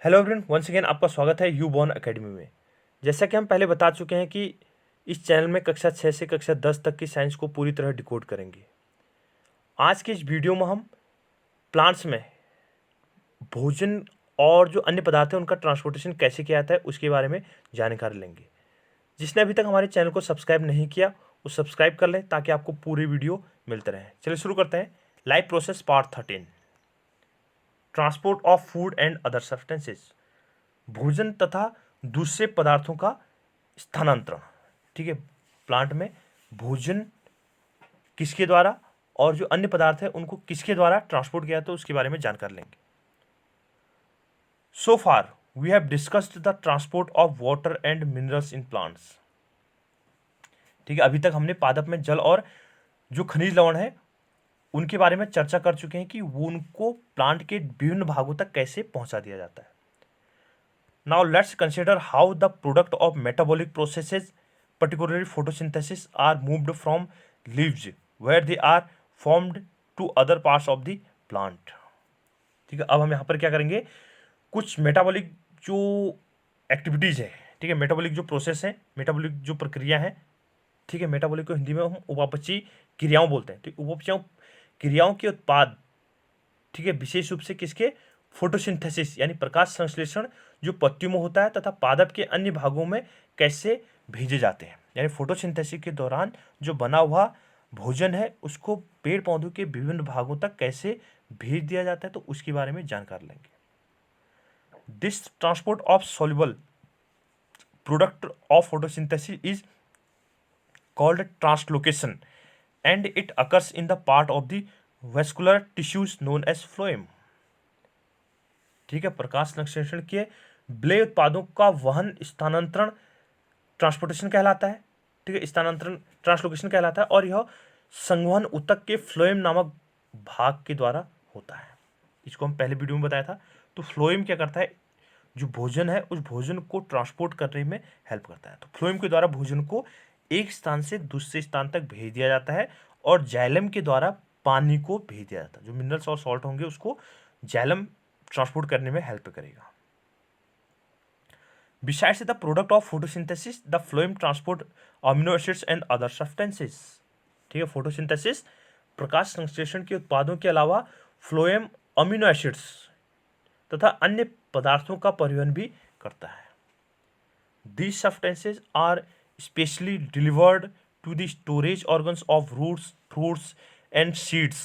Hello everyone, once again आपका स्वागत है यू बॉर्न एकेडमी में। जैसा कि हम पहले बता चुके हैं कि इस चैनल में कक्षा 6 से कक्षा 10 तक की साइंस को पूरी तरह डिकोड करेंगे। आज के इस वीडियो में हम प्लांट्स में भोजन और जो अन्य पदार्थ हैं उनका ट्रांसपोर्टेशन कैसे किया जाता है उसके बारे में जानकारी लेंगे। जिसने अभी तक हमारे चैनल को सब्सक्राइब नहीं किया वो सब्सक्राइब कर लें ताकि आपको पूरी वीडियो मिलते रहे। चलिए शुरू करते हैं। Life process part 13, transport of food and other substances, भोजन तथा दूसरे पदार्थों का स्थानांतरण। ठीक है, प्लांट में भोजन किसके द्वारा और जो अन्य पदार्थ है उनको किसके द्वारा ट्रांसपोर्ट किया तो उसके बारे में जानकारी लेंगे। So far we have discussed the transport of water and minerals in plants. ठीक है, अभी तक हमने पादप में जल और जो खनिज लवण है उनके बारे में चर्चा कर चुके हैं कि वो उनको प्लांट के विभिन्न भागों तक कैसे पहुंचा दिया जाता है। Now let's consider how the product of metabolic processes, particularly photosynthesis, are moved from leaves where they are formed to other parts of the plant. ठीक है, अब हम यहाँ पर क्या करेंगे, कुछ मेटाबॉलिक जो एक्टिविटीज़ है, ठीक है, मेटाबॉलिक जो प्रोसेस है, मेटाबॉलिक जो प्रक्रिया है, ठीक है, मेटाबॉलिक को हिंदी में हम उपापचयी क्रियाओं बोलते हैं। ठीक, उपापचयी क्रियाओं के उत्पाद, ठीक है, विशेष रूप से किसके, फोटोसिंथेसिस यानी प्रकाश संश्लेषण जो पत्तियों में होता है तथा पादप के अन्य भागों में कैसे भेजे जाते हैं, यानी फोटोसिंथेसिस के दौरान जो बना हुआ भोजन है उसको पेड़ पौधों के विभिन्न भागों तक कैसे भेज दिया जाता है तो उसके बारे में जानकारी लेंगे। This transport of soluble product of photosynthesis is called translocation and it occurs in the part of the vascular tissues known as phloem. ठीक है, प्रकाश संश्लेषण के विलेय उत्पादों का वहन स्थानांतरण ट्रांसपोर्टेशन कहलाता है। ठीक है, स्थानांतरण ट्रांसलोकेशन कहलाता है और यह संवहन ऊतक के फ्लोएम नामक भाग के द्वारा होता है। इसको हम पहले वीडियो में बताया था। तो फ्लोएम क्या करता है, जो भोजन है उस भोजन को ट्रांसपोर्ट करने में हेल्प करता है। तो फ्लोएम के द्वारा भोजन को एक स्थान से दूसरे स्थान तक भेज दिया जाता है और जाइलम के द्वारा पानी को भेज दिया जाता है। जो मिनरल्स और सॉल्ट होंगे उसको जाइलम ट्रांसपोर्ट करने में हेल्प करेगा। Besides the product of photosynthesis, the phloem transport amino acids and other substances. ठीक है, फोटोसिंथेसिस प्रकाश संश्लेषण के उत्पादों के अलावा फ्लोएम अमीनो एसिड्स तथा अन्य पदार्थों का परिवहन भी करता है। These substances are specially delivered to the storage organs of roots, fruits and seeds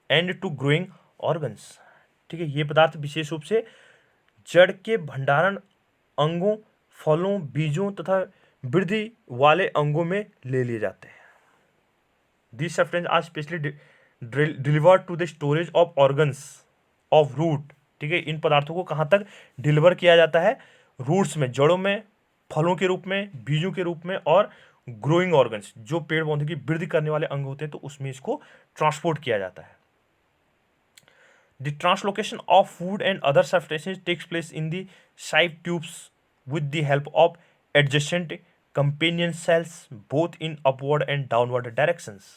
and to growing organs. ठीक है, ये पदार्थ विशेष रूप से जड़ के भंडारण अंगों, फलों, बीजों तथा वृद्धि वाले अंगों में ले लिए जाते हैं। These substances are specially delivered to the storage of organs of root. ठीक है, इन पदार्थों को कहाँ तक डिलीवर किया जाता है, रूट्स में, जड़ों में, फलों के रूप में, बीजों के रूप में और ग्रोइंग ऑर्गन्स जो पेड़ पौधे की वृद्धि करने वाले अंग होते हैं तो उसमें इसको ट्रांसपोर्ट किया जाता है। The translocation of food and other substances takes place in the side tubes with the help of adjacent companion cells both in upward and downward directions.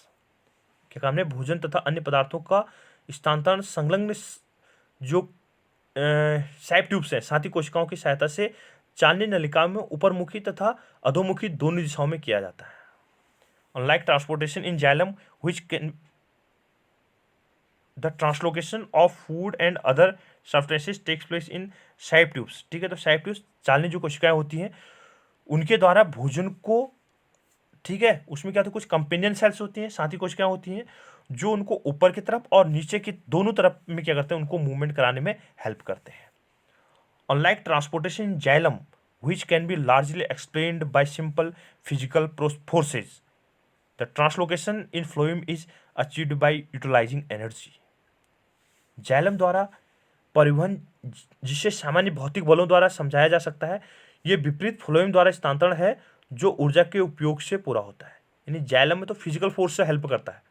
क्या काम है, भोजन तथा अन्य पदार्थों का स्थानांतरण संलग्न जो साइड ट्यूब्स हैं साथी कोशिकाओं की सहायता से चालनी नलिका में ऊपरमुखी तथा अधोमुखी दोनों दिशाओं में किया जाता है। Unlike transportation in xylem which can the translocation of food and other substances takes place in side tubes. ठीक है, तो साइड ट्यूब्स चालनी जो कोशिकाएं होती हैं उनके द्वारा भोजन को, ठीक है, उसमें क्या होता है, कुछ कंपेनियन सेल्स होती हैं, साथी कोशिकाएं होती हैं जो उनको ऊपर की तरफ और नीचे की दोनों तरफ में क्या करते हैं, उनको मूवमेंट कराने में हेल्प करते हैं। Unlike transportation in xylem which can be largely explained by simple physical forces, the translocation in phloem is achieved by utilizing energy. Xylem द्वारा परिवहन जिसे सामान्य भौतिक बलों द्वारा समझाया जा सकता है, यह विपरीत फ्लोएम द्वारा स्थानांतरण है जो ऊर्जा के उपयोग से पूरा होता है। यानी जाइलम में तो फिजिकल फोर्स से हेल्प करता है,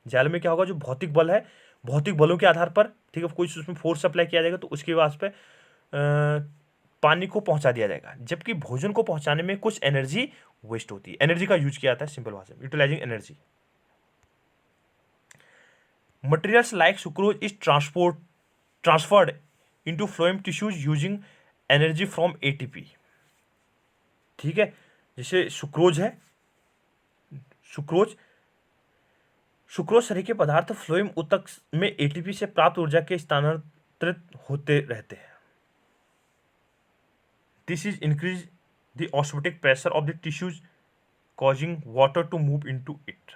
जाइलम में क्या होगा, जो भौतिक बल है, भौतिक बलों के आधार पर, ठीक है, कोई उसमें फोर्स अप्लाई किया जाएगा तो उसके बाद पे पानी को पहुंचा दिया जाएगा, जबकि भोजन को पहुंचाने में कुछ एनर्जी वेस्ट होती है, एनर्जी का यूज किया जाता है, सिंपल भाषा में utilising energy. Materials like sucrose is transferred into phloem tissues using energy from ATP. ठीक है, जैसे सुक्रोज है, सुक्रोज शरीर के पदार्थ फ्लोएम ऊतक में एटीपी से प्राप्त ऊर्जा के स्थानांतरित होते रहते हैं। This is increase the osmotic pressure of the tissues causing water to move into it.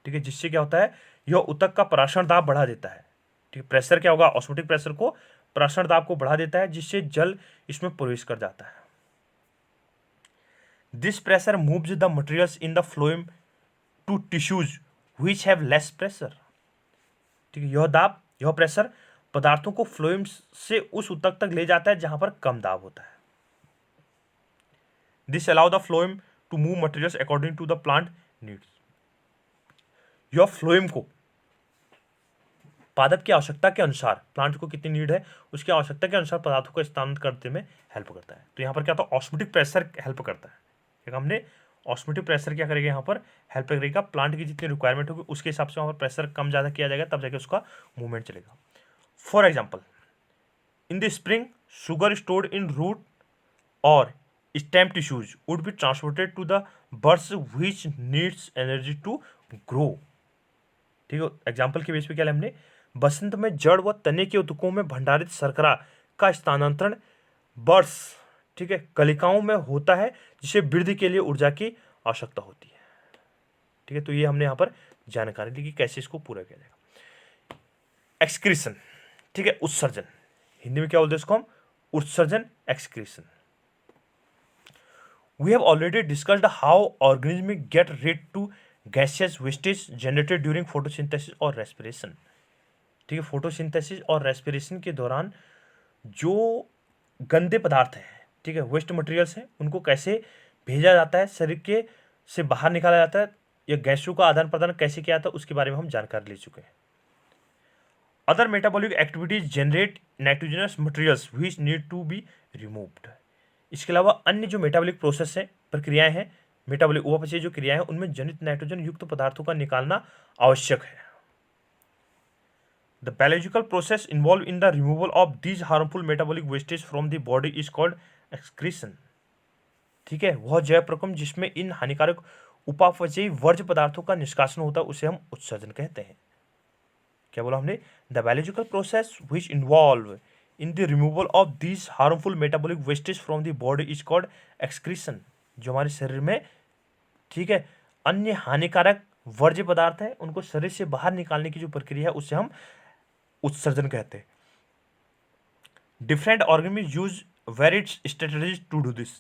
ठीक है, जिससे क्या होता है, यह ऊतक का पराशरण दाब बढ़ा देता है। ठीक है, प्रेशर क्या होगा, ऑस्मोटिक प्रेशर को, पराशरण दाब को बढ़ा देता है, जिससे जल इसमें प्रवेश कर जाता है। This pressure moves the materials in the phloem to tissues which have less pressure. ठीक है, यह दाब, यह प्रेशर पदार्थों को फ्लोएम से उस ऊतक तक ले जाता है जहां पर कम दाब होता है। This allow the phloem to move materials according to the plant needs. यह फ्लोएम को पादप की आवश्यकता के अनुसार, प्लांट को कितनी नीड है उसकी आवश्यकता के अनुसार पदार्थों को स्थानांतरित करने में हेल्प करता है। तो यहाँ पर क्या होता है, ऑस्मोटिक प्रेशर हेल्प करता है। ठीक, हमने ऑस्मोटिक प्रेशर क्या करेगा, यहाँ पर हेल्प करेगा, प्लांट की जितनी रिक्वायरमेंट होगी उसके हिसाब से वहाँ पर प्रेशर कम ज़्यादा किया जाएगा, तब जाके उसका मूवमेंट चलेगा। For example, in the spring sugar stored in root और stem tissues would be transported to the birds which needs energy to grow. ठीक है, एग्जाम्पल के बेस पे क्या लिया हमने, बसंत में जड़ व तने के ऊतकों में भंडारित शर्करा का स्थानांतरण बर्ड्स, ठीक है, कलिकाओं में होता है, जिसे वृद्धि के लिए ऊर्जा की आवश्यकता होती है। ठीक है, तो ये हमने यहाँ पर जानकारी दी कि कैसे इसको पूरा किया जाएगा। एक्सक्रीशन, ठीक है, उत्सर्जन, हिंदी में क्या बोलते हैं इसको हम, उत्सर्जन, excretion. We have already discussed how organisms get rid to gaseous wastage generated during photosynthesis और respiration। ठीक है, फोटोसिंथेसिस और रेस्पिरेशन के दौरान जो गंदे पदार्थ हैं, ठीक है, वेस्ट मटेरियल्स हैं, उनको कैसे भेजा जाता है, शरीर के से बाहर निकाला जाता है, या गैसों का आदान प्रदान कैसे किया जाता है, उसके बारे में हम जानकारी ले चुके हैं। Other metabolic activities generate nitrogenous materials which need to be removed. इसके अलावा अन्य जो मेटाबॉलिक प्रोसेस हैं, प्रक्रियाएं हैं, मेटाबॉलिक उपापचय जो क्रियाएं हैं, उनमें जनित नाइट्रोजन युक्त पदार्थों का निकालना आवश्यक है। The biological process involve in the removal of these harmful metabolic wastage from the body is called excretion. ठीक है, वह जैव प्रक्रम जिसमें इन हानिकारक उपापचयी वर्ज्य पदार्थों का निष्कासन होता है उसे हम उत्सर्जन कहते हैं। क्या बोला हमने, the biological process which involve in the removal of these harmful metabolic wastage from the body is called excretion. जो हमारे शरीर में, ठीक है, अन्य हानिकारक वर्ज्य पदार्थ है, उनको शरीर से बाहर निकालने की जो प्रक्रिया है उसे हम उत्सर्जन कहते हैं। Different organism use varied strategies to do this.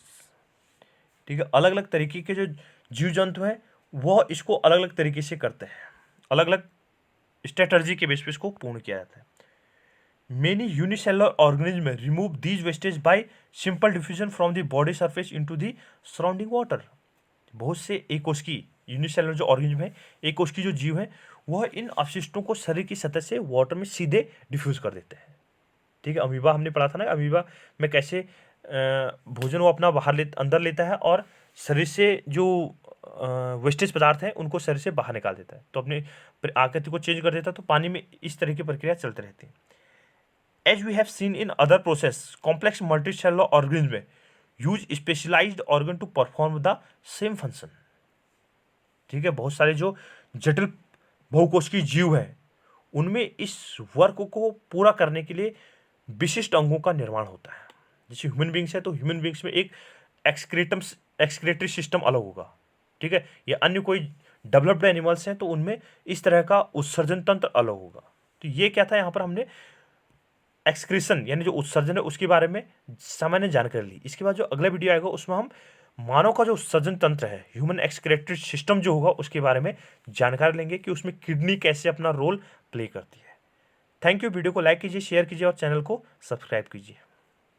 ठीक है, अलग अलग तरीके के जो जीव जंतु हैं वह इसको अलग अलग तरीके से करते हैं, अलग अलग स्ट्रेटजी के बेस पे इसको पूर्ण किया जाता है। Many unicellular organisms remove these wastage by simple diffusion from the body surface into the surrounding water। बहुत से एकोष्की यूनिसेलुलर जो ऑर्गेनिज्म है, एकोष्की जो जीव है, वह इन अवशिष्टों को शरीर की सतह से वाटर में सीधे डिफ्यूज कर देते हैं। ठीक है, अमीबा हमने पढ़ा था ना, अमीबा में कैसे भोजन वो अपना अंदर लेता है और शरीर से जो वेस्टेज पदार्थ है उनको शरीर से बाहर निकाल देता है, तो अपने आकृति को चेंज कर देता है। तो पानी में इस तरह की प्रक्रिया चलती रहती है। As we have seen in other process, complex multicellular organisms use specialized organ to perform the same function। ठीक है, बहुत सारे जो जटिल बहुकोशिकीय जीव हैं उनमें इस वर्क को पूरा करने के लिए विशिष्ट अंगों का निर्माण होता है। जैसे ह्यूमन बींग्स है तो ह्यूमन बींग्स में एक एक्सक्रीटरी सिस्टम अलग होगा। ठीक है, या अन्य कोई डेवलप्ड एनिमल्स हैं तो उनमें इस तरह का उत्सर्जन तंत्र अलग होगा। तो ये क्या था, यहाँ पर हमने एक्सक्रीशन यानी जो उत्सर्जन है उसके बारे में सामान्य जानकारी ली। इसके बाद जो अगला वीडियो आएगा उसमें हम मानव का जो उत्सर्जन तंत्र है, ह्यूमन एक्सक्रीटरी सिस्टम जो होगा, उसके बारे में जानकारी लेंगे कि उसमें किडनी कैसे अपना रोल प्ले करती है। Thank you. वीडियो को लाइक कीजिए, शेयर कीजिए और चैनल को सब्सक्राइब कीजिए।